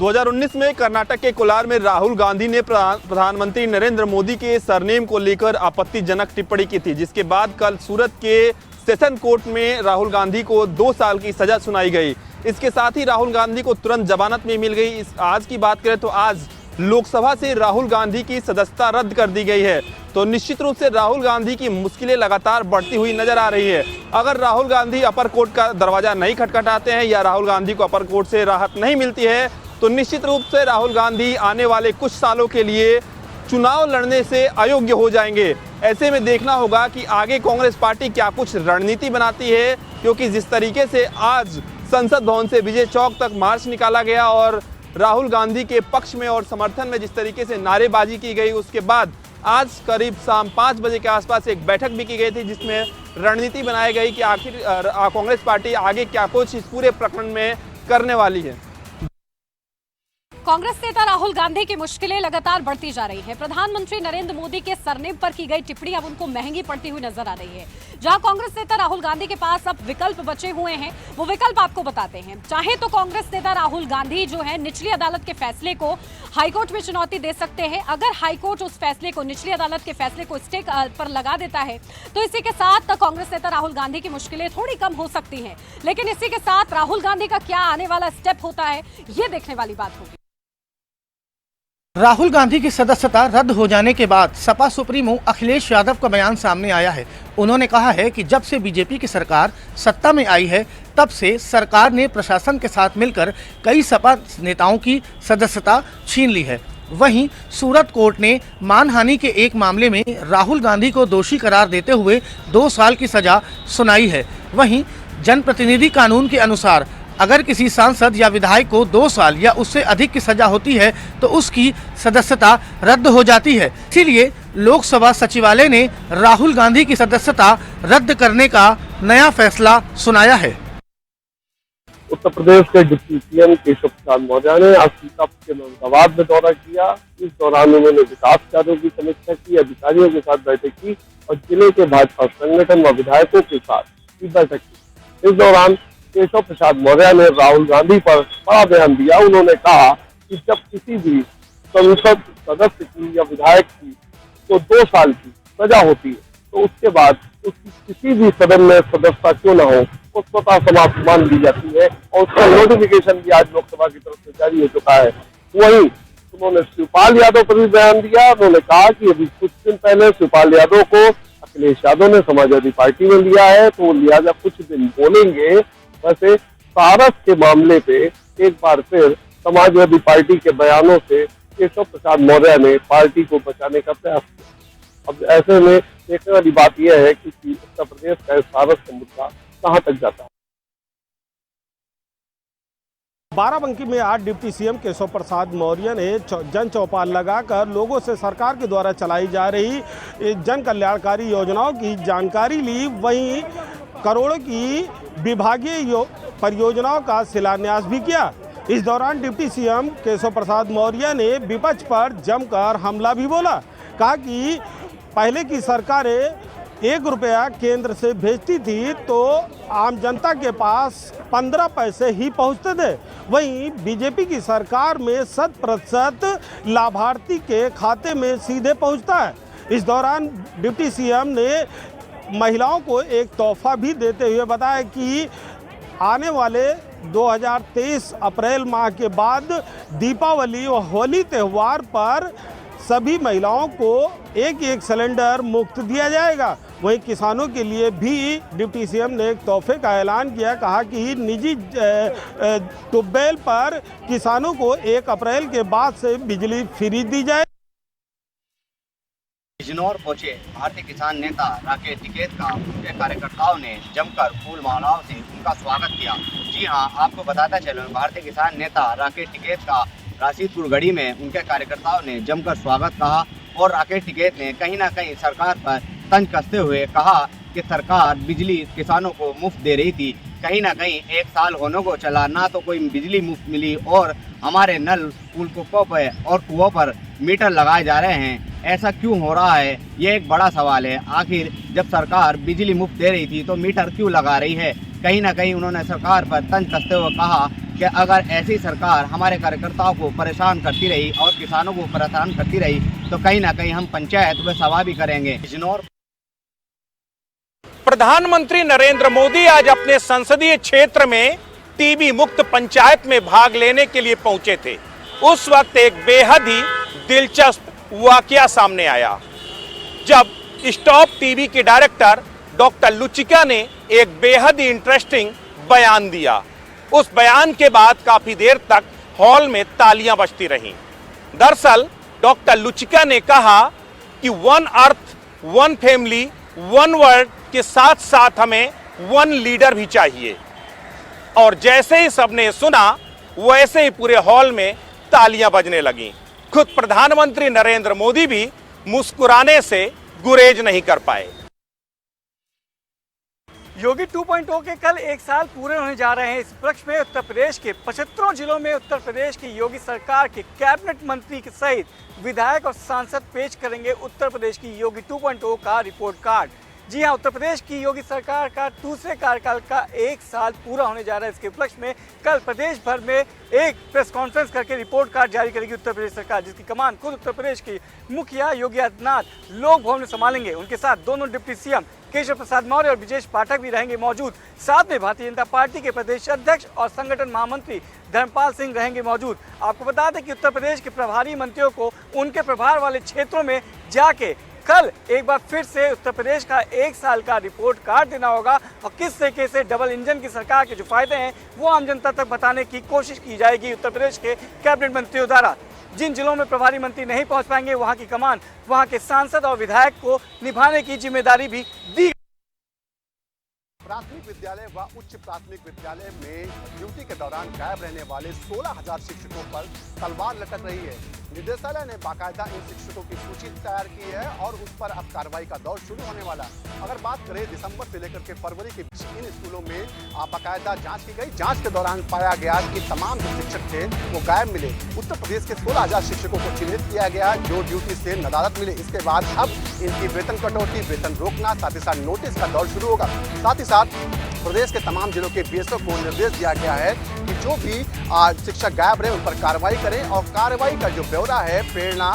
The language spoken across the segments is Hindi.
2019 में कर्नाटक के कोलार में राहुल गांधी ने प्रधानमंत्री नरेंद्र मोदी के सरनेम को लेकर आपत्तिजनक टिप्पणी की थी, जिसके बाद कल सूरत के सेशन कोर्ट में राहुल गांधी को 2 साल की सजा सुनाई गई। इसके साथ ही राहुल गांधी को तुरंत जमानत में मिल गई। आज की बात करें तो आज लोकसभा से राहुल गांधी की सदस्यता रद्द कर दी गई है। तो निश्चित रूप से राहुल गांधी की मुश्किलें लगातार बढ़ती हुई नजर आ रही है। अगर राहुल गांधी अपर कोर्ट का दरवाजा नहीं खटखटाते हैं या राहुल गांधी को अपर कोर्ट से राहत नहीं मिलती है तो निश्चित रूप से राहुल गांधी आने वाले कुछ सालों के लिए चुनाव लड़ने से अयोग्य हो जाएंगे। ऐसे में देखना होगा कि आगे कांग्रेस पार्टी क्या कुछ रणनीति बनाती है, क्योंकि जिस तरीके से आज संसद भवन से विजय चौक तक मार्च निकाला गया और राहुल गांधी के पक्ष में और समर्थन में जिस तरीके से नारेबाजी की गई, उसके बाद आज करीब शाम 5 बजे के आसपास एक बैठक भी की गई थी जिसमें रणनीति बनाई गई कि आखिर कांग्रेस पार्टी आगे क्या कुछ इस पूरे प्रकरण में करने वाली है। कांग्रेस नेता राहुल गांधी की मुश्किलें लगातार बढ़ती जा रही है। प्रधानमंत्री नरेंद्र मोदी के सरनेम पर की गई टिप्पणी अब उनको महंगी पड़ती हुई नजर आ रही है। जहां कांग्रेस नेता राहुल गांधी के पास अब विकल्प बचे हुए हैं, वो विकल्प आपको बताते हैं। चाहे तो कांग्रेस नेता राहुल गांधी जो है निचली अदालत के फैसले को हाईकोर्ट में चुनौती दे सकते हैं। अगर हाईकोर्ट उस फैसले को, निचली अदालत के फैसले को स्टे पर लगा देता है तो इसी के साथ कांग्रेस नेता राहुल गांधी की मुश्किलें थोड़ी कम हो सकती हैं। लेकिन इसी के साथ राहुल गांधी का क्या आने वाला स्टेप होता है, ये देखने वाली बात होगी। राहुल गांधी की सदस्यता रद्द हो जाने के बाद सपा सुप्रीमो अखिलेश यादव का बयान सामने आया है। उन्होंने कहा है कि जब से बीजेपी की सरकार सत्ता में आई है तब से सरकार ने प्रशासन के साथ मिलकर कई सपा नेताओं की सदस्यता छीन ली है। वहीं सूरत कोर्ट ने मानहानि के एक मामले में राहुल गांधी को दोषी करार देते हुए 2 साल की सजा सुनाई है। वहीं जनप्रतिनिधि कानून के अनुसार अगर किसी सांसद या विधायक को 2 साल या उससे अधिक की सजा होती है तो उसकी सदस्यता रद्द हो जाती है। इसीलिए लोकसभा सचिवालय ने राहुल गांधी की सदस्यता रद्द करने का नया फैसला सुनाया है। उत्तर प्रदेश के डिप्टी सीएम केशव प्रसाद मौर्य ने आज सीतापुर के मुरादाबाद में दौरा किया। इस दौरान उन्होंने विकास कार्यों की समीक्षा की, अधिकारियों के साथ बैठक की और जिले के भाजपा संगठन व विधायकों के साथ भी बैठक की। इस दौरान केशव प्रसाद मौर्य ने राहुल गांधी पर बड़ा बयान दिया। उन्होंने कहा कि जब किसी भी संसद सदस्य की या विधायक की तो 2 साल की सजा होती है तो उसके बाद उसकी किसी भी सदन में सदस्यता क्यों न हो वो स्वतः समाप्त मान ली जाती है और उसका नोटिफिकेशन भी आज लोकसभा की तरफ से जारी हो चुका है। वहीं उन्होंने शिवपाल यादव पर भी बयान दिया। उन्होंने कहा कि अभी कुछ दिन पहले शिवपाल यादव को अखिलेश यादव ने समाजवादी पार्टी में लिया है तो वो लिहाजा कुछ दिन बोलेंगे। वैसे सारस के मामले पे एक बार फिर समाजवादी पार्टी के बयानों से केशव प्रसाद मौर्य ने पार्टी को बचाने का प्रयास किया। अब ऐसे में देखने वाली बात यह है कि उत्तर प्रदेश का सारस का मुद्दा कहां तक जाता है। बाराबंकी में आज डिप्टी सीएम केशव प्रसाद मौर्य ने जन चौपाल लगाकर लोगों से सरकार के द्वारा चलाई जा रही जन कल्याणकारी योजनाओं की जानकारी ली। वहीं करोड़ों की विभागीय परियोजनाओं का शिलान्यास भी किया। इस दौरान डिप्टी सीएम केशव प्रसाद मौर्य ने विपक्ष पर जमकर हमला भी बोला। कहा कि पहले की सरकारें 1 रुपया केंद्र से भेजती थी तो आम जनता के पास 15 पैसे ही पहुंचते थे। वहीं बीजेपी की सरकार में 100% लाभार्थी के खाते में सीधे पहुंचता है। इस दौरान डिप्टी सीएम ने महिलाओं को एक तोहफा भी देते हुए बताया कि आने वाले 2023 अप्रैल माह के बाद दीपावली और होली त्यौहार पर सभी महिलाओं को एक सिलेंडर मुफ्त दिया जाएगा। वहीं किसानों के लिए भी डिप्टी सीएम ने एक तोहफे का ऐलान किया। कहा कि निजी ट्यूबवेल पर किसानों को 1 अप्रैल के बाद से बिजली फ्री दी जाए। बिजनौर पहुंचे भारतीय किसान नेता राकेश टिकैत का उनके कार्यकर्ताओं ने जमकर फूल मालाओं से उनका स्वागत किया। जी हां, आपको बताता चलूं, भारतीय किसान नेता राकेश टिकैत का राशिदपुर गढ़ी में उनके कार्यकर्ताओं ने जमकर स्वागत कहा और राकेश टिकैत ने कहीं ना कहीं सरकार पर तंज कसते हुए कहा कि सरकार बिजली किसानों को मुफ्त दे रही थी। कहीं ना कहीं 1 साल होने को चला, ना तो कोई बिजली मुफ्त मिली और हमारे नल पुलकुपों पर और कुओं पर मीटर लगाए जा रहे हैं। ऐसा क्यों हो रहा है, ये एक बड़ा सवाल है। आखिर जब सरकार बिजली मुफ्त दे रही थी तो मीटर क्यों लगा रही है। कहीं ना कहीं उन्होंने सरकार पर तंज कसते हुए कहा कि अगर ऐसी सरकार हमारे कार्यकर्ताओं को परेशान करती रही और किसानों को परेशान करती रही तो कहीं ना कहीं हम पंचायत व सभा भी करेंगे। बिजनौर। प्रधानमंत्री नरेंद्र मोदी आज अपने संसदीय क्षेत्र में टीबी मुक्त पंचायत में भाग लेने के लिए पहुंचे थे। उस वक्त एक बेहद ही दिलचस्प वाकया सामने आया जब स्टॉप टीबी के डायरेक्टर डॉक्टर लुचिका ने एक बेहद ही इंटरेस्टिंग बयान दिया। उस बयान के बाद काफी देर तक हॉल में तालियां बजती रहीं। दरअसल डॉक्टर लुचिका ने कहा कि one earth, one family, one world के साथ साथ हमें वन लीडर भी चाहिए। और जैसे ही सबने सुना वैसे ही पूरे हॉल में तालियां बजने लगीं। खुद प्रधानमंत्री नरेंद्र मोदी भी मुस्कुराने से गुरेज नहीं कर पाए। योगी 2.0 के कल एक साल पूरे होने जा रहे हैं। इस उपलक्ष्य में उत्तर प्रदेश के 75 जिलों में उत्तर प्रदेश की योगी सरकार के कैबिनेट मंत्री के सहित विधायक और सांसद पेश करेंगे उत्तर प्रदेश की योगी 2.0 का रिपोर्ट कार्ड। जी हां, उत्तर प्रदेश की योगी सरकार का दूसरे कार्यकाल का एक साल पूरा होने जा रहा है। इसके उपलक्ष्य में कल प्रदेश भर में एक प्रेस कॉन्फ्रेंस करके रिपोर्ट कार्ड जारी करेगी उत्तर प्रदेश सरकार, जिसकी कमान खुद उत्तर प्रदेश की मुखिया योगी आदित्यनाथ लोक भवन में संभालेंगे। उनके साथ दोनों डिप्टी सीएम केशव प्रसाद मौर्य और ब्रिजेश पाठक भी रहेंगे मौजूद। साथ में भारतीय जनता पार्टी के प्रदेश अध्यक्ष और संगठन महामंत्री धर्मपाल सिंह रहेंगे मौजूद। आपको बता दें कि उत्तर प्रदेश के प्रभारी मंत्रियों को उनके प्रभार वाले क्षेत्रों में जाके कल एक बार फिर से उत्तर प्रदेश का एक साल का रिपोर्ट कार्ड देना होगा और किस तरीके से डबल इंजन की सरकार के जो फायदे हैं वो आम जनता तक बताने की कोशिश की जाएगी उत्तर प्रदेश के कैबिनेट मंत्रियों द्वारा। जिन जिलों में प्रभारी मंत्री नहीं पहुंच पाएंगे वहां की कमान वहां के सांसद और विधायक को निभाने की जिम्मेदारी भी दी। प्राथमिक विद्यालय व उच्च प्राथमिक विद्यालय में ड्यूटी के दौरान गायब रहने वाले 16,000 शिक्षकों पर तलवार लटक रही है। निदेशालय ने बाकायदा इन शिक्षकों की सूची तैयार की है और उस पर अब कार्रवाई का दौर शुरू होने वाला है। अगर बात करें दिसंबर से लेकर के फरवरी के बीच इन स्कूलों में बाकायदा जांच की गई। जांच के दौरान पाया गया कि तमाम जो शिक्षक थे वो गायब मिले। उत्तर प्रदेश के 16,000 शिक्षकों को चिन्हित किया गया जो ड्यूटी से नदारद मिले। इसके बाद अब इनकी वेतन कटौती, वेतन रोकना, साथ ही साथ नोटिस का दौर शुरू होगा। साथ ही साथ प्रदेश के तमाम जिलों के बीएसओ को निर्देश दिया गया है कि जो भी शिक्षक गायब रहे उन पर कार्रवाई करें और कार्रवाई का जो ब्यौरा है प्रेरणा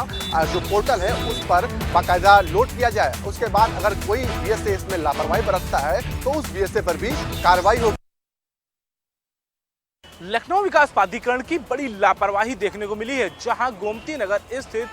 जो पोर्टल है उस पर बाकायदा लोड किया जाए। उसके बाद अगर कोई बीएसए इसमें लापरवाही बरतता है तो उस बीएसए पर भी कार्रवाई होगी। लखनऊ विकास प्राधिकरण की बड़ी लापरवाही देखने को मिली है, जहां गोमती नगर स्थित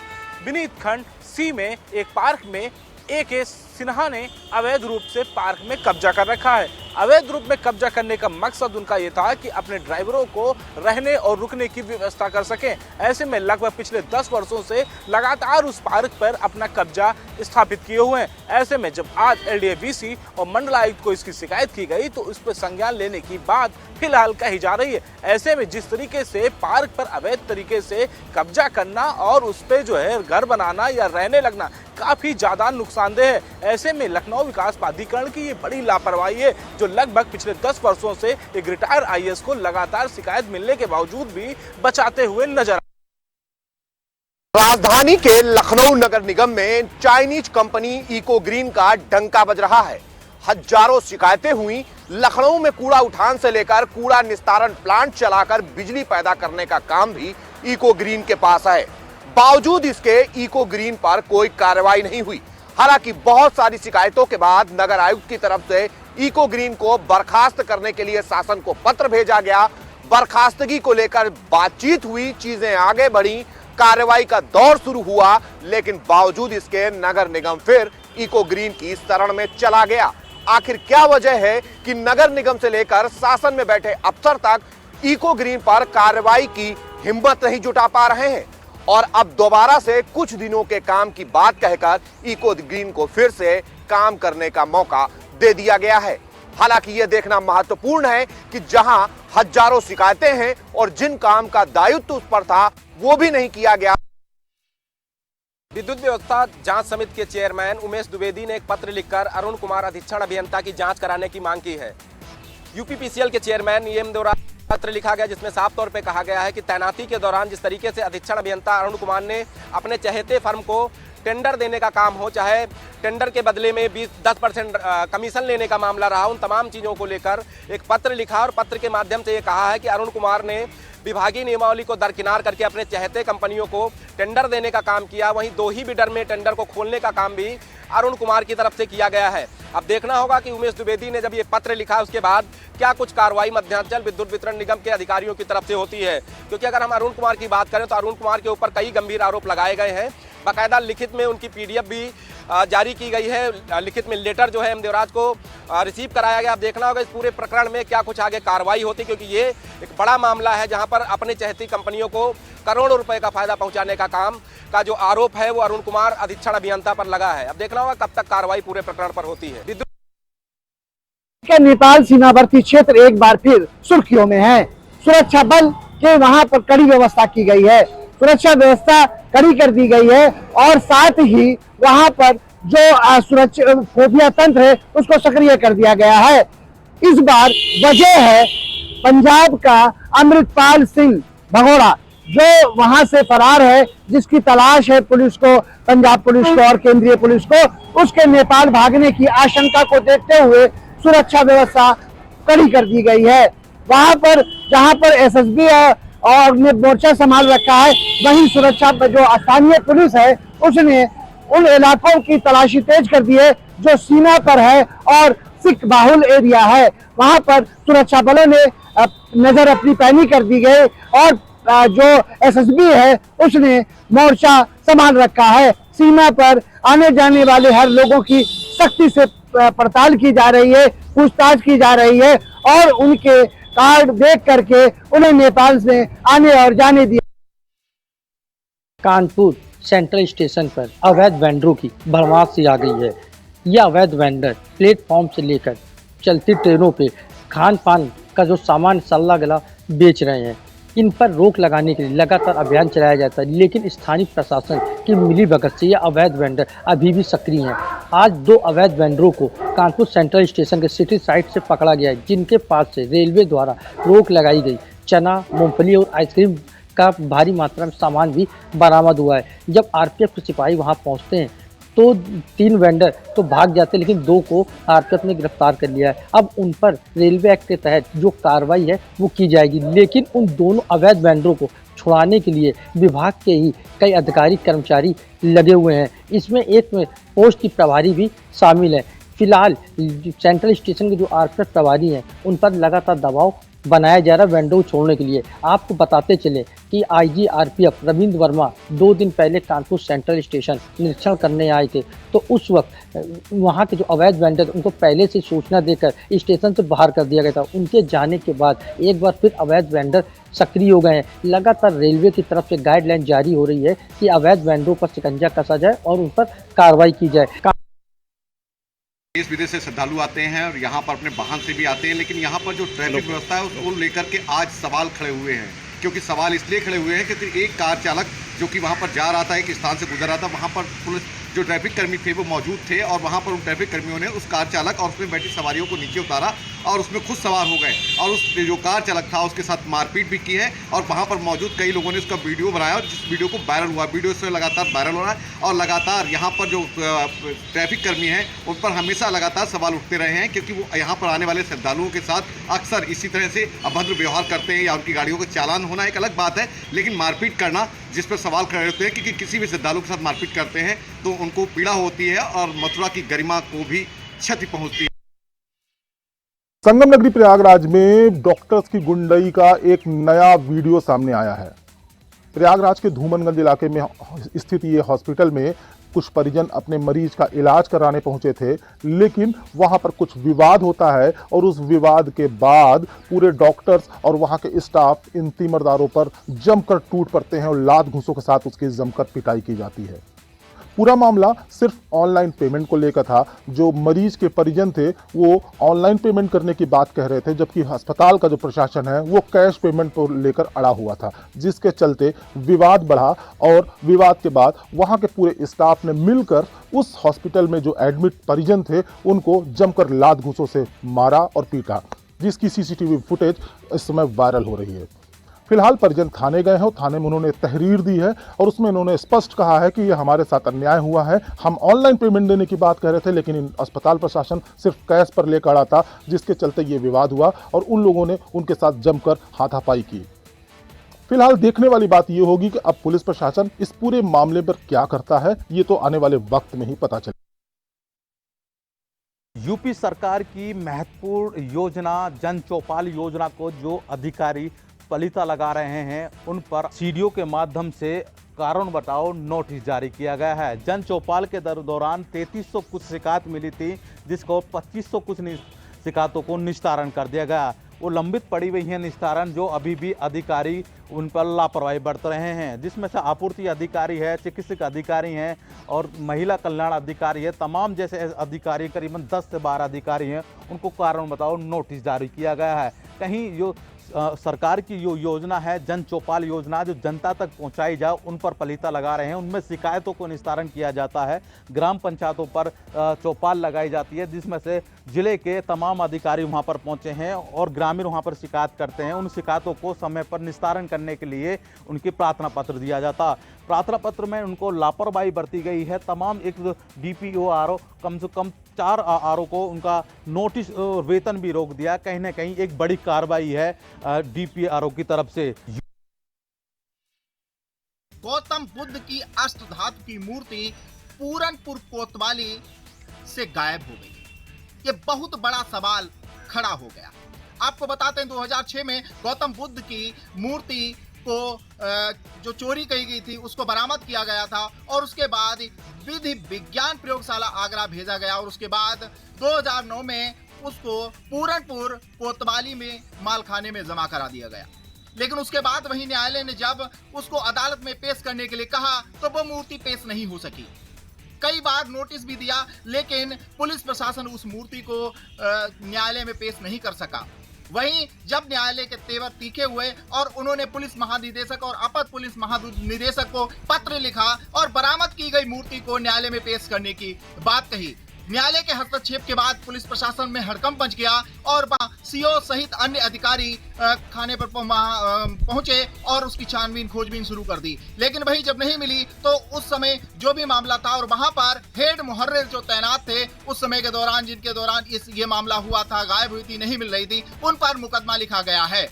विनीत खंड सी में एक पार्क में ए.के. सिन्हा ने अवैध रूप से पार्क में कब्जा कर रखा है। अवैध रूप में कब्जा करने का मकसद उनका ये था कि अपने ड्राइवरों को रहने और रुकने की व्यवस्था कर सकें। ऐसे में लगभग पिछले 10 वर्षों से लगातार उस पार्क पर अपना कब्जा स्थापित किए हुए हैं। ऐसे में जब आज एलडीए-वीसी और मंडल आयुक्त को इसकी शिकायत की गई तो उस पर संज्ञान लेने की बात फिलहाल कही जा रही है। ऐसे में जिस तरीके से पार्क पर अवैध तरीके से कब्जा करना और उस पर जो है घर बनाना या रहने लगना काफी ज्यादा नुकसानदेह है। ऐसे में लखनऊ विकास प्राधिकरण की ये बड़ी लापरवाही है जो लगभग पिछले 10 वर्षों से एक रिटायर्ड आईएएस को लगातार शिकायत मिलने के बावजूद भी बचाते हुए नजर। राजधानी के लखनऊ नगर निगम में चाइनीज कंपनी इको ग्रीन का डंका बज रहा है। हजारों शिकायतें हुई। लखनऊ में कूड़ा उठान से लेकर कूड़ा निस्तारण प्लांट चलाकर बिजली पैदा करने का काम भी इको ग्रीन के पास है। बावजूद इसके इको ग्रीन पर कोई कार्रवाई नहीं हुई। हालांकि बहुत सारी शिकायतों के बाद नगर आयुक्त की तरफ से इको ग्रीन को बर्खास्त करने के लिए शासन को पत्र भेजा गया। बर्खास्तगी को लेकर बातचीत हुई, चीजें आगे बढ़ी, कार्रवाई का दौर शुरू हुआ, लेकिन बावजूद इसके नगर निगम फिर इको ग्रीन की शरण में चला गया। आखिर क्या वजह है कि नगर निगम से लेकर शासन में बैठे अफसर तक इको ग्रीन पर कार्रवाई की हिम्मत नहीं जुटा पा रहे हैं और अब दोबारा से कुछ दिनों के काम की बात कहकर इको ग्रीन को फिर से काम करने का मौका दे दिया गया है। हालांकि यह देखना महत्वपूर्ण है कि जहां हजारों शिकायतें हैं और जिन काम का दायित्व उस पर था वो भी नहीं किया गया। विद्युत व्यवस्था जांच समिति के चेयरमैन उमेश द्विवेदी ने एक पत्र लिखकर अरुण कुमार अधीक्षण अभियंता की जांच कराने की मांग की है। यूपीपीसीएल के चेयरमैन एम द्वारा पत्र लिखा गया जिसमें साफ तौर पे कहा गया है कि तैनाती के दौरान जिस तरीके से अधीक्षण अभियंता अरुण कुमार ने अपने चहेते फर्म को टेंडर देने का काम हो, चाहे टेंडर के बदले में 10% कमीशन लेने का मामला रहा, उन तमाम चीज़ों को लेकर एक पत्र लिखा और पत्र के माध्यम से ये कहा है कि अरुण कुमार ने विभागीय नियमावली को दरकिनार करके अपने चहेते कंपनियों को टेंडर देने का काम किया। वहीं 2 ही बिडर में टेंडर को खोलने का काम भी अरुण कुमार की तरफ से किया गया है। अब देखना होगा कि उमेश द्विवेदी ने जब ये पत्र लिखा उसके बाद क्या कुछ कार्रवाई मध्यांचल विद्युत वितरण निगम के अधिकारियों की तरफ से होती है, क्योंकि अगर हम अरुण कुमार की बात करें तो अरुण कुमार के ऊपर कई गंभीर आरोप लगाए गए हैं। बाकायदा लिखित में उनकी PDF भी जारी की गई है, लिखित में लेटर जो है एम देवराज को रिसीव कराया गया। अब देखना होगा इस पूरे प्रकरण में क्या कुछ आगे कार्रवाई होती, क्योंकि ये एक बड़ा मामला है जहां पर अपने चहेती कंपनियों को करोड़ों रुपए का फायदा पहुंचाने का काम का जो आरोप है वो अरुण कुमार अधीक्षण अभियंता पर लगा है। अब देखना होगा कब तक कार्रवाई पूरे प्रकरण पर होती है। नेपाल सीमावर्ती क्षेत्र एक बार फिर सुर्खियों में है। सुरक्षा बल के वहां पर कड़ी व्यवस्था की गई है, सुरक्षा व्यवस्था कड़ी कर दी गई है और साथ ही वहां पर जो सुरक्षा खुफिया तंत्र है उसको सक्रिय कर दिया गया है। इस बार वजह है पंजाब का अमृतपाल सिंह भगोड़ा जो वहां से फरार है, जिसकी तलाश है पुलिस को, पंजाब पुलिस को और केंद्रीय पुलिस को। उसके नेपाल भागने की आशंका को देखते हुए सुरक्षा व्यवस्था कड़ी कर दी गई है। वहां पर जहां पर SSB और ने मोर्चा संभाल रखा है, वहीं सुरक्षा जो स्थानीय पुलिस है उसने उन इलाकों की तलाशी तेज कर दी है जो सीमा पर है और सिख बाहुल एरिया है। वहां पर सुरक्षा बलों ने नजर अपनी पैनी कर दी गई और जो SSB है उसने मोर्चा संभाल रखा है। सीमा पर आने जाने वाले हर लोगों की सख्ती से पड़ताल की जा रही है, पूछताछ की जा रही है और उनके कार्ड देख करके उन्हें नेपाल से आने और जाने दिया। कानपुर सेंट्रल स्टेशन पर अवैध वेंडरों की भरमार सी आ गई है। यह अवैध वेंडर प्लेटफॉर्म से लेकर चलती ट्रेनों पे खान पान का जो सामान सल्ला गला बेच रहे हैं। इन पर रोक लगाने के लिए लगातार अभियान चलाया जाता है, लेकिन स्थानीय प्रशासन की मिलीभगत से यह अवैध वेंडर अभी भी सक्रिय हैं। आज 2 अवैध वेंडरों को कानपुर सेंट्रल स्टेशन के सिटी साइड से पकड़ा गया है, जिनके पास से रेलवे द्वारा रोक लगाई गई चना, मूंगफली और आइसक्रीम का भारी मात्रा में सामान भी बरामद हुआ है। जब RPF के सिपाही वहां पहुंचते हैं तो 3 वेंडर तो भाग जाते हैं, लेकिन 2 को RPF ने गिरफ्तार कर लिया है। अब उन पर रेलवे एक्ट के तहत जो कार्रवाई है वो की जाएगी, लेकिन उन दोनों अवैध वेंडरों को छुड़ाने के लिए विभाग के ही कई अधिकारी कर्मचारी लगे हुए हैं। इसमें एक पोस्ट की प्रभारी भी शामिल है। फिलहाल सेंट्रल स्टेशन के जो RPF प्रभारी हैं उन पर लगातार दबाव बनाया जा रहा है वेंडर को छोड़ने के लिए। आपको बताते चले कि IG RPF रविंद्र वर्मा 2 दिन पहले कानपुर सेंट्रल स्टेशन निरीक्षण करने आए थे, तो उस वक्त वहां के जो अवैध वेंडर उनको पहले से सूचना देकर स्टेशन से बाहर कर दिया गया था। उनके जाने के बाद एक बार फिर अवैध वेंडर सक्रिय हो गए हैं। लगातार रेलवे की तरफ से गाइडलाइन जारी हो रही है कि अवैध वेंडरों पर शिकंजा कसा जाए और उन पर कार्रवाई की जाए। देश विदेश से श्रद्धालु आते हैं और यहाँ पर अपने वाहन से भी आते हैं, लेकिन यहाँ पर जो ट्रैफिक व्यवस्था है उसको लेकर के आज सवाल खड़े हुए हैं। क्योंकि सवाल इसलिए खड़े हुए हैं क्योंकि एक कार चालक जो कि वहाँ पर जा रहा था, एक स्थान से गुजर रहा था, वहाँ पर पुलिस जो ट्रैफिक कर्मी थे वो मौजूद थे और वहाँ पर उन ट्रैफिक कर्मियों ने उस कार चालक और उसमें बैठी सवारियों को नीचे उतारा और उसमें खुद सवार हो गए और उस जो कार चालक था उसके साथ मारपीट भी की है। और वहाँ पर मौजूद कई लोगों ने उसका वीडियो बनाया और जिस वीडियो को वायरल हुआ, वीडियो इससे लगातार वायरल हो रहा है और लगातार यहाँ पर जो ट्रैफिक कर्मी हैं उन पर हमेशा लगातार सवाल उठते रहे हैं, क्योंकि वो यहाँ पर आने वाले श्रद्धालुओं के साथ अक्सर इसी तरह से अभद्र व्यवहार करते हैं या उनकी गाड़ियों को चालान होना एक अलग बात है, लेकिन मारपीट करना जिस पर सवाल खड़े होते हैं क्योंकि किसी भी श्रद्धालु के साथ मारपीट करते हैं तो उनको पीड़ा होती है और मथुरा की गरिमा को भी क्षति पहुंचती है। संगम नगरी प्रयागराज में डॉक्टर्स की गुंडई का एक नया वीडियो सामने आया है। प्रयागराज के धूमनगंज इलाके में स्थित ये हॉस्पिटल में कुछ परिजन अपने मरीज का इलाज कराने पहुंचे थे, लेकिन वहां पर कुछ विवाद होता है और उस विवाद के बाद पूरे डॉक्टर्स और वहां के स्टाफ इन तीमरदारों पर जमकर टूट पड़ते हैं और लात घूंसों के साथ उसकी जमकर पिटाई की जाती है। पूरा मामला सिर्फ ऑनलाइन पेमेंट को लेकर था। जो मरीज के परिजन थे वो ऑनलाइन पेमेंट करने की बात कह रहे थे, जबकि अस्पताल का जो प्रशासन है वो कैश पेमेंट को लेकर अड़ा हुआ था, जिसके चलते विवाद बढ़ा और विवाद के बाद वहां के पूरे स्टाफ ने मिलकर उस हॉस्पिटल में जो एडमिट परिजन थे उनको जमकर लात घूंसों से मारा और पीटा, जिसकी CCTV फुटेज इस समय वायरल हो रही है। फिलहाल परिजन थाने गए हैं और थाने में उन्होंने तहरीर दी है और उसमें उन्होंने स्पष्ट कहा है कि ये हमारे साथ अन्याय हुआ है। हम ऑनलाइन पेमेंट देने की बात कर रहे थे, लेकिन अस्पताल प्रशासन सिर्फ कैश पर लेकर अड़ा था, जिसके चलते ये विवाद हुआ और उन लोगों ने उनके साथ जमकर हाथापाई की। फिलहाल देखने वाली बात यह होगी कि अब पुलिस प्रशासन इस पूरे मामले पर क्या करता है, ये तो आने वाले वक्त में ही पता चले। यूपी सरकार की महत्वपूर्ण योजना जन चौपाल योजना को जो अधिकारी पलीता लगा रहे हैं, उन पर सीडीओ के माध्यम से कारण बताओ नोटिस जारी किया गया है। जन चौपाल के दौरान 3300 कुछ शिकायत मिली थी, जिसको 2500 कुछ शिकायतों को निस्तारण कर दिया गया। वो लंबित पड़ी हुई हैं निस्तारण, जो अभी भी अधिकारी उन पर लापरवाही बरत रहे हैं, जिसमें से आपूर्ति अधिकारी है, चिकित्सक अधिकारी हैं और महिला कल्याण अधिकारी है। तमाम जैसे अधिकारी करीबन 10 से 12 अधिकारी हैं, उनको कारण बताओ नोटिस जारी किया गया है। कहीं जो सरकार की जो योजना है जन चौपाल योजना, जो जनता तक पहुंचाई जाए, उन पर पलीता लगा रहे हैं। उनमें शिकायतों को निस्तारण किया जाता है। ग्राम पंचायतों पर चौपाल लगाई जाती है, जिसमें से जिले के तमाम अधिकारी वहां पर पहुंचे हैं और ग्रामीण वहां पर शिकायत करते हैं। उन शिकायतों को समय पर निस्तारण करने के लिए उनकी प्रार्थना पत्र दिया जाता। प्रार्थना पत्र में उनको लापरवाही बरती गई है। तमाम एक डीपीओ आरओ, कम से कम 4 आरओ को उनका नोटिस और वेतन भी रोक दिया। कहीं ना कहीं एक बड़ी कार्रवाई है डीपीआरओ की तरफ से। गौतम बुद्ध की अष्टधातु की मूर्ति पूरनपुर कोतवाली से गायब हो गई। ये बहुत बड़ा सवाल खड़ा हो गया। आपको बताते हैं 2006 में गौतम बुद्ध की मूर्ति को जो चोरी की गई थी उसको बरामद किया गया था और उसके बाद विधि विज्ञान प्रयोगशाला आगरा भेजा गया और उसके बाद 2009 में उसको पूरनपुर कोतवाली में मालखाने में जमा करा दिया गया। लेकिन उसके बाद वही न्यायालय ने जब उसको अदालत में पेश करने के लिए कहा तो वो मूर्ति पेश नहीं हो सकी। कई बार नोटिस भी दिया, लेकिन पुलिस प्रशासन उस मूर्ति को न्यायालय में पेश नहीं कर सका। वहीं जब न्यायालय के तेवर तीखे हुए और उन्होंने पुलिस महानिदेशक और अपर पुलिस महानिदेशक को पत्र लिखा और बरामद की गई मूर्ति को न्यायालय में पेश करने की बात कही। न्यायालय के हस्तक्षेप के बाद पुलिस प्रशासन में हड़कंप मच गया और सीओ सहित अन्य अधिकारी खाने पर पहुंचे और उसकी छानबीन खोजबीन शुरू कर दी। लेकिन वही जब नहीं मिली तो उस समय जो भी मामला था और वहां पर हेड मुहर्रिर जो तैनात थे उस समय के दौरान, जिनके दौरान ये मामला हुआ था, गायब हुई थी, नहीं मिल रही थी, उन पर मुकदमा लिखा गया है।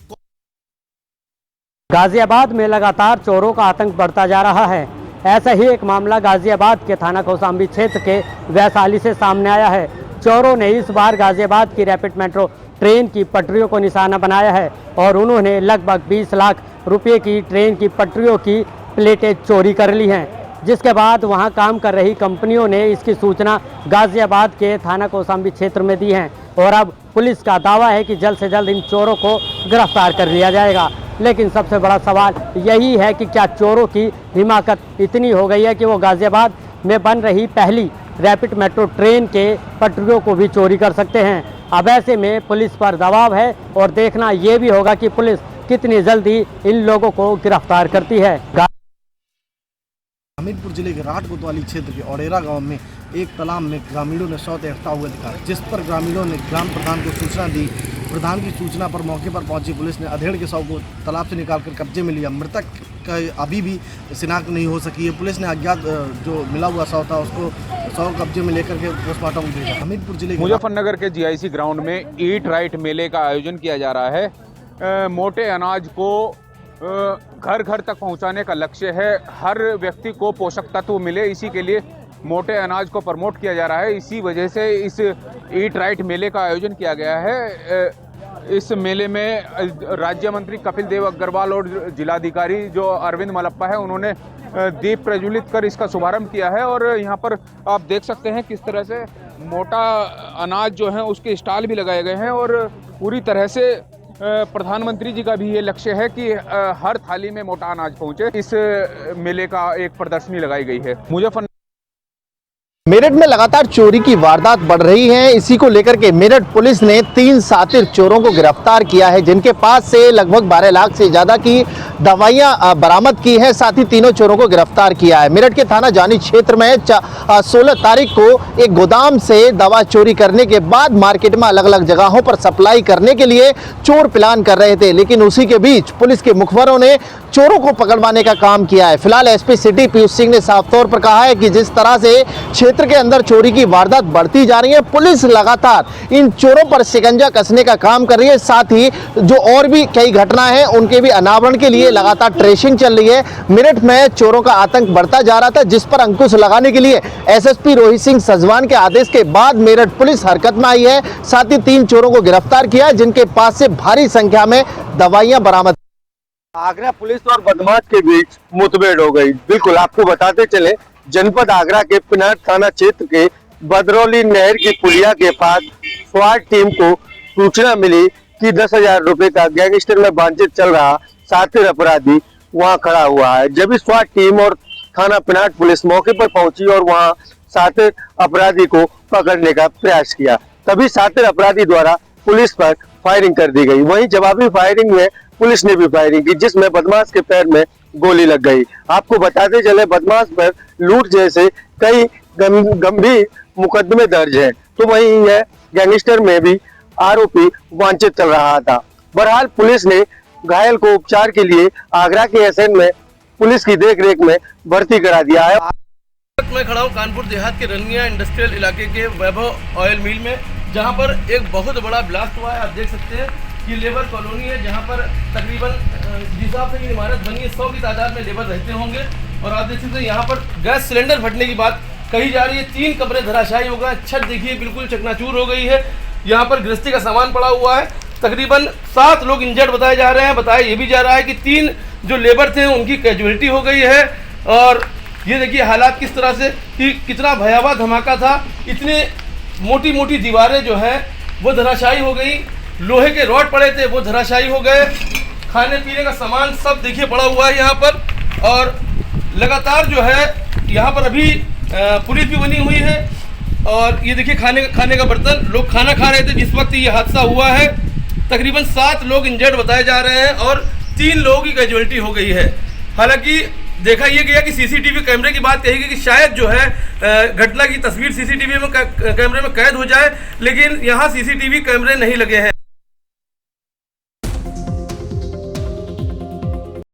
गाजियाबाद में लगातार चोरों का आतंक बढ़ता जा रहा है। ऐसा ही एक मामला गाजियाबाद के थाना कौशाम्बी क्षेत्र के वैशाली से सामने आया है। चोरों ने इस बार गाजियाबाद की रैपिड मेट्रो ट्रेन की पटरियों को निशाना बनाया है और उन्होंने लगभग 20 लाख रुपए की ट्रेन की पटरियों की प्लेटें चोरी कर ली हैं, जिसके बाद वहां काम कर रही कंपनियों ने इसकी सूचना गाजियाबाद के थाना कौशाम्बी क्षेत्र में दी है और अब पुलिस का दावा है कि जल्द से जल्द इन चोरों को गिरफ्तार कर लिया जाएगा। लेकिन सबसे बड़ा सवाल यही है कि क्या चोरों की हिमाकत इतनी हो गई है कि वो गाजियाबाद में बन रही पहली रैपिड मेट्रो ट्रेन के पटरियों को भी चोरी कर सकते हैं। अब ऐसे में पुलिस पर दबाव है और देखना ये भी होगा कि पुलिस कितनी जल्दी इन लोगों को गिरफ्तार करती है। हमीरपुर जिले के राट कोतवाली क्षेत्र के औडेरा गांव में एक तालाब में ग्रामीणों ने शव तैरता हुआ दिखा, जिस पर ग्रामीणों ने ग्राम प्रधान को सूचना दी। प्रधान की सूचना पर मौके पर पहुंची पुलिस ने अधेड़ के शव को तालाब से निकालकर कब्जे में लिया। मृतक का अभी भी शिनाख्त नहीं हो सकी है। पुलिस ने अज्ञात जो मिला हुआ शव था उसको शव कब्जे में लेकर के पोस्टमार्टम भेजा। हमीरपुर जिले के मुजफ्फरनगर के जीआईसी ग्राउंड में ईट राइट मेले का आयोजन किया जा रहा है। मोटे अनाज को घर घर तक पहुंचाने का लक्ष्य है। हर व्यक्ति को पोषक तत्व मिले, इसी के लिए मोटे अनाज को प्रमोट किया जा रहा है। इसी वजह से इस ईट राइट मेले का आयोजन किया गया है। इस मेले में राज्य मंत्री कपिल देव अग्रवाल और जिलाधिकारी जो अरविंद मलप्पा है, उन्होंने दीप प्रज्वलित कर इसका शुभारंभ किया है। और यहाँ पर आप देख सकते हैं किस तरह से मोटा अनाज जो है उसके स्टॉल भी लगाए गए हैं और पूरी तरह से प्रधानमंत्री जी का भी ये लक्ष्य है कि हर थाली में मोटा अनाज पहुंचे। इस मेले का एक प्रदर्शनी लगाई गई है। मुजफ्फरनगर मेरठ में लगातार चोरी की वारदात बढ़ रही है। इसी को लेकर के मेरठ पुलिस ने 3 शातिर चोरों को गिरफ्तार किया है, जिनके पास से लगभग 12 लाख से ज्यादा की दवाइयां बरामद की है। साथ ही तीनों चोरों को गिरफ्तार किया है। मेरठ के थाना जानी क्षेत्र में 16 तारीख को एक गोदाम से दवा चोरी करने के बाद मार्केट में अलग अलग जगहों पर सप्लाई करने के लिए चोर प्लान कर रहे थे, लेकिन उसी के बीच पुलिस के मुखबरों ने चोरों को पकड़वाने का काम किया है। फिलहाल एसपी सिटी पीयूष सिंह ने साफ तौर पर कहा है कि जिस तरह से क्षेत्र के अंदर चोरी की वारदात बढ़ती जा रही है, पुलिस लगातार इन चोरों पर शिकंजा कसने का काम कर रही है। साथ ही जो और भी कई घटनाएं हैं उनके भी अनावरण के लिए लगातार ट्रेसिंग चल रही है। मेरठ में चोरों का आतंक बढ़ता जा रहा था, जिस पर अंकुश लगाने के लिए एसएसपी रोहित सिंह सजवान के आदेश के बाद मेरठ पुलिस हरकत में आई है। साथ ही 3 चोरों को गिरफ्तार किया है, जिनके पास से भारी संख्या में दवाइयां बरामद। आगरा पुलिस और बदमाश के बीच मुठभेड़ हो गई। बिल्कुल आपको बताते चले, जनपद आगरा के पिनाट थाना क्षेत्र के बदरौली नहर की पुलिया के पास स्वाट टीम को सूचना मिली कि 10,000 रुपए का गैंगस्टर में बातचीत चल रहा शातिर अपराधी वहां खड़ा हुआ है। जब इस स्वाट टीम और थाना पिनाट पुलिस मौके पर पहुंची और वहां शातिर अपराधी को पकड़ने का प्रयास किया, तभी शातिर अपराधी द्वारा पुलिस पर फायरिंग कर दी गई। वहीं जवाबी फायरिंग में पुलिस ने भी फायरिंग की, जिसमें बदमाश के पैर में गोली लग गई। आपको बताते चले, बदमाश पर लूट जैसे कई गंभीर मुकदमे दर्ज हैं, तो वहीं यह गैंगस्टर में भी आरोपी वांछित चल रहा था। बहरहाल पुलिस ने घायल को उपचार के लिए आगरा के एसएन में पुलिस की देखरेख में भर्ती करा दिया है। मैं खड़ा हूँ कानपुर देहात के रनिया इंडस्ट्रियल इलाके के वैभव ऑयल मिल में, जहाँ पर एक बहुत बड़ा ब्लास्ट हुआ है। आप देख सकते हैं कि लेबर कॉलोनी है, जहाँ पर तकरीबन जिस हिसाब से ये इमारत बनी है 100 की तादाद में लेबर रहते होंगे। और आप देख सकते हैं यहाँ पर गैस सिलेंडर फटने की बात कही जा रही है। 3 कमरे धराशायी हो गए, छत देखिए बिल्कुल चकनाचूर हो गई है। यहाँ पर गृहस्थी का सामान पड़ा हुआ है। तकरीबन 7 लोग इंजर्ड बताए जा रहे हैं। बताया ये भी जा रहा है कि 3 जो लेबर थे उनकी कैजुअलिटी हो गई है। और ये देखिए हालात किस तरह से, कि कितना भयावह धमाका था। इतने मोटी मोटी दीवारें जो है वो धराशायी हो गई, लोहे के रॉड पड़े थे वो धराशायी हो गए, खाने पीने का सामान सब देखिए पड़ा हुआ है यहाँ पर। और लगातार जो है यहाँ पर अभी पुलिस भी बनी हुई है। और ये देखिए खाने का बर्तन, लोग खाना खा रहे थे जिस वक्त ये हादसा हुआ है। तकरीबन 7 लोग इंजर्ड बताए जा रहे हैं और 3 लोगों की कैजुअलिटी हो गई है। हालांकि देखा यह गया कि सीसीटीवी कैमरे की बात कही गई कि शायद जो है घटना की तस्वीर सीसीटीवी में कैमरे में कैद हो जाए, लेकिन यहाँ सीसीटीवी कैमरे नहीं लगे हैं।